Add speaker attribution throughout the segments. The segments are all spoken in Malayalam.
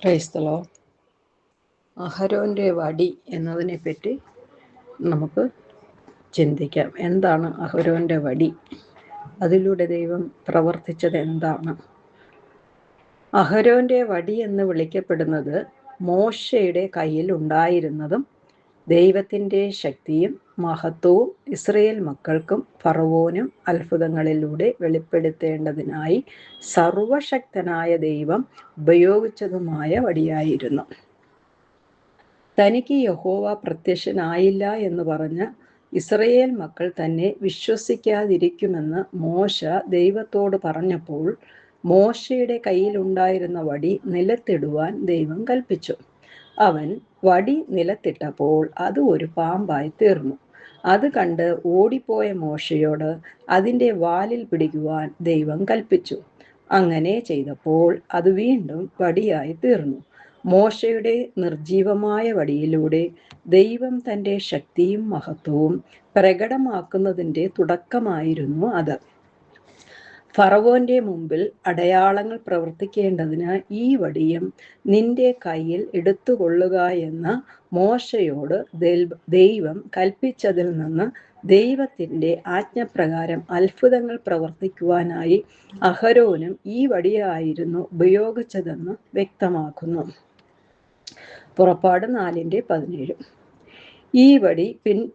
Speaker 1: Praise the Lord. അഹരോൻ്റെ വടി എന്നതിനെപ്പറ്റി നമുക്ക് ചിന്തിക്കാം. എന്താണ് അഹരോൻ്റെ വടി? അതിലൂടെ ദൈവം പ്രവർത്തിച്ചത് എന്താണ്? അഹരോൻ്റെ വടി എന്ന് വിളിക്കപ്പെടുന്നത് മോശയുടെ കയ്യിൽ ഉണ്ടായിരുന്നതും ദൈവത്തിൻ്റെ ശക്തിയും മഹത്വവും ഇസ്രയേൽ മക്കൾക്കും ഫറവോനും അത്ഭുതങ്ങളിലൂടെ വെളിപ്പെടുത്തേണ്ടതിനായി സർവശക്തനായ ദൈവം ഉപയോഗിച്ചതുമായ വടിയായിരുന്നു. തനിക്ക് യഹോവ പ്രത്യക്ഷനായില്ല എന്ന് പറഞ്ഞ് ഇസ്രയേൽ മക്കൾ തന്നെ വിശ്വസിക്കാതിരിക്കുമെന്ന് മോശ ദൈവത്തോട് പറഞ്ഞപ്പോൾ മോശയുടെ കയ്യിലുണ്ടായിരുന്ന വടി നിലത്തിടുവാൻ ദൈവം കൽപ്പിച്ചു. അവൻ വടി നിലത്തിട്ടപ്പോൾ അത് ഒരു പാമ്പായി തീർന്നു. അത് കണ്ട് ഓടിപ്പോയ മോശയോട് അതിൻ്റെ വാലിൽ പിടിക്കുവാൻ ദൈവം കൽപ്പിച്ചു. അങ്ങനെ ചെയ്തപ്പോൾ അത് വീണ്ടും വടിയായി തീർന്നു. മോശയുടെ നിർജീവമായ വടിയിലൂടെ ദൈവം തൻ്റെ ശക്തിയും മഹത്വവും പ്രകടമാക്കുന്നതിൻ്റെ തുടക്കമായിരുന്നു അത്. ഫറവോന്റെ മുമ്പിൽ അടയാളങ്ങൾ പ്രവർത്തിക്കേണ്ടതിന് ഈ വടിയും നിന്റെ കയ്യിൽ എടുത്തുകൊള്ളുക എന്ന് മോശയോട് ദൈവം കൽപ്പിച്ചതിൽ നിന്ന് ദൈവത്തിൻ്റെ ആജ്ഞപ്രകാരം അത്ഭുതങ്ങൾ പ്രവർത്തിക്കുവാനായി അഹരോനും ഈ വടിയായിരുന്നു ഉപയോഗിച്ചതെന്ന് വ്യക്തമാക്കുന്നു. പുറപ്പാട് 4:17. ഈ വടി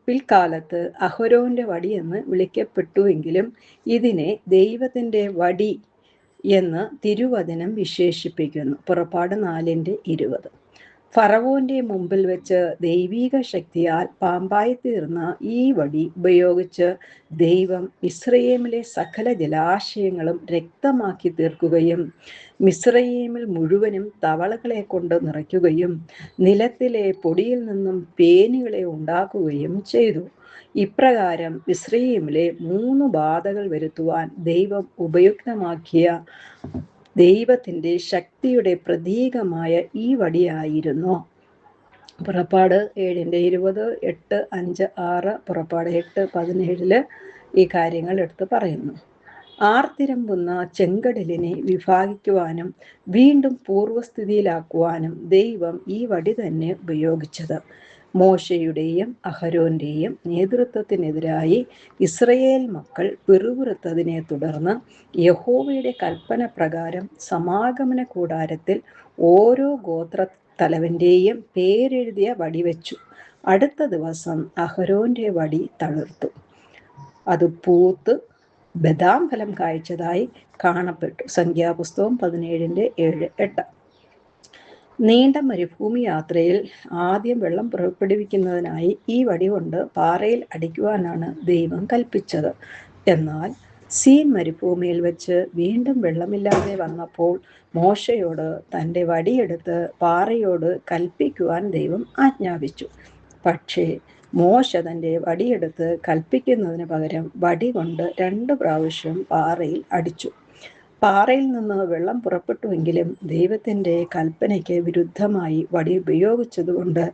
Speaker 1: പിൽക്കാലത്ത് അഹരോന്റെ വടി എന്ന് വിളിക്കപ്പെട്ടുവെങ്കിലും ഇതിനെ ദൈവത്തിൻ്റെ വടി എന്ന് തിരുവചനം വിശേഷിപ്പിക്കുന്നു. പുറപ്പാട് 4:20. ഫറവോന്റെ മുമ്പിൽ വെച്ച് ദൈവീക ശക്തിയാൽ പാമ്പായി തീർന്ന ഈ വടി ഉപയോഗിച്ച് ദൈവം മിസ്രയീമിലെ സകല ജലാശയങ്ങളും രക്തമാക്കി തീർക്കുകയും മിസ്രയീമിൽ മുഴുവനും തവളകളെ കൊണ്ട് നിറയ്ക്കുകയും നിലത്തിലെ പൊടിയിൽ നിന്നും പേനുകളെ ഉണ്ടാക്കുകയും ചെയ്തു. ഇപ്രകാരം മിസ്രയീമിലെ 3 ബാധകൾ വരുത്തുവാൻ ദൈവം ഉപയുക്തമാക്കിയ ദൈവത്തിൻ്റെ ശക്തിയുടെ പ്രതീകമായ ഈ വടിയായിരുന്നു. പുറപ്പാട് 7:20, 8:5-6, പുറപ്പാട് 8:17 ഈ കാര്യങ്ങൾ എടുത്ത് പറയുന്നു. ആർത്തിരമ്പുന്ന ചെങ്കടലിനെ വിഭാഗിക്കുവാനും വീണ്ടും പൂർവ്വസ്ഥിതിയിലാക്കുവാനും ദൈവം ഈ വടി തന്നെ ഉപയോഗിച്ചത്. മോശയുടെയും അഹരോന്റെയും നേതൃത്വത്തിനെതിരായി ഇസ്രയേൽ മക്കൾ പിറുപിറുത്തതിനെ തുടർന്ന് യഹോവയുടെ കൽപ്പന പ്രകാരം സമാഗമന കൂടാരത്തിൽ ഓരോ ഗോത്ര തലവന്റെയും പേരെഴുതിയ വടി വെച്ചു. അടുത്ത ദിവസം അഹരോന്റെ വടി തളിർത്തു. അത് പൂത്ത് ബദാം ഫലം കായ്ച്ചതായി കാണപ്പെട്ടു. സംഖ്യാപുസ്തകം 17:7-8. നീണ്ട മരുഭൂമി യാത്രയിൽ ആദ്യം വെള്ളം പുറപ്പെടുവിക്കുന്നതിനായി ഈ വടി കൊണ്ട് പാറയിൽ അടിക്കുവാനാണ് ദൈവം കൽപ്പിച്ചത്. എന്നാൽ സീൻ മരുഭൂമിയിൽ വെച്ച് വീണ്ടും വെള്ളമില്ലാതെ വന്നപ്പോൾ മോശയോട് തൻ്റെ വടിയെടുത്ത് പാറയോട് കൽപ്പിക്കുവാൻ ദൈവം ആജ്ഞാപിച്ചു. പക്ഷേ മോശ തൻ്റെ വടിയെടുത്ത് കൽപ്പിക്കുന്നതിന് പകരം വടി കൊണ്ട് 2 പ്രാവശ്യം പാറയിൽ അടിച്ചു. പാറയിൽ നിന്ന് വെള്ളം പുറപ്പെട്ടുവെങ്കിലും ദൈവത്തിൻ്റെ കൽപ്പനയ്ക്ക് വിരുദ്ധമായി വടി ഉപയോഗിച്ചതുകൊണ്ട്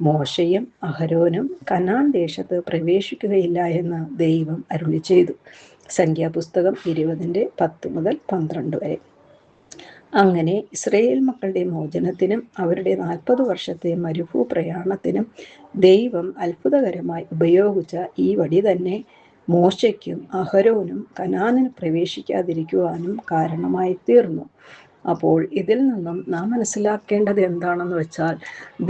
Speaker 1: മോശയും അഹരോനും കനാൻ ദേശത്ത് പ്രവേശിക്കുകയില്ല എന്ന് ദൈവം അരുളി ചെയ്തു. സംഖ്യാപുസ്തകം 20:10-12 വരെ. അങ്ങനെ ഇസ്രയേൽ മക്കളുടെ മോചനത്തിനും അവരുടെ 40 വർഷത്തെ മരുഭൂ പ്രയാണത്തിനും ദൈവം അത്ഭുതകരമായി ഉപയോഗിച്ച ഈ വടി തന്നെ മോശയ്ക്കും അഹരോനും കനാനിൽ പ്രവേശിക്കാതിരിക്കുവാനും കാരണമായി തീർന്നു. അപ്പോൾ ഇതിൽ നിന്നും നാം മനസ്സിലാക്കേണ്ടത് എന്താണെന്ന് വെച്ചാൽ,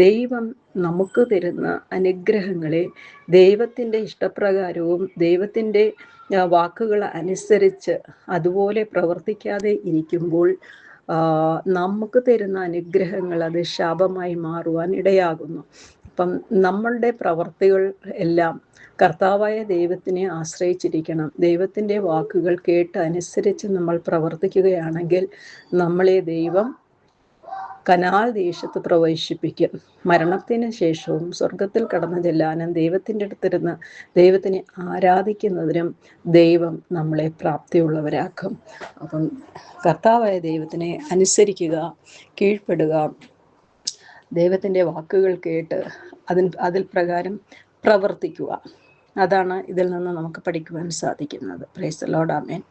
Speaker 1: ദൈവം നമുക്ക് തരുന്ന അനുഗ്രഹങ്ങളെ ദൈവത്തിൻ്റെ ഇഷ്ടപ്രകാരവും ദൈവത്തിൻ്റെ വാക്കുകൾ അനുസരിച്ച് അതുപോലെ പ്രവർത്തിക്കാതെ ഇരിക്കുമ്പോൾ നമുക്ക് തരുന്ന അനുഗ്രഹങ്ങൾ അത് ശാപമായി മാറുവാൻ ഇടയാകുന്നു. അപ്പം നമ്മളുടെ പ്രവർത്തികൾ എല്ലാം കർത്താവായ ദൈവത്തിനെ ആശ്രയിച്ചിരിക്കണം. ദൈവത്തിൻ്റെ വാക്കുകൾ കേട്ട് അനുസരിച്ച് നമ്മൾ പ്രവർത്തിക്കുകയാണെങ്കിൽ നമ്മളെ ദൈവം കനാൻ ദേശത്ത് പ്രവേശിപ്പിക്കും. മരണത്തിന് ശേഷവും സ്വർഗത്തിൽ കടന്നു ചെല്ലാനും ദൈവത്തിൻ്റെ അടുത്തിരുന്ന് ദൈവത്തിനെ ആരാധിക്കുന്നതിനും ദൈവം നമ്മളെ പ്രാപ്തിയുള്ളവരാക്കും. അപ്പം കർത്താവായ ദൈവത്തിനെ അനുസരിക്കുക, കീഴ്പ്പെടുക, ദൈവത്തിൻ്റെ വാക്കുകൾ കേട്ട് അതിൽ പ്രകാരം പ്രവർത്തിക്കുക. അതാണ് ഇതിൽ നിന്ന് നമുക്ക് പഠിക്കുവാൻ സാധിക്കുന്നത്. Praise the Lord. ആമേൻ.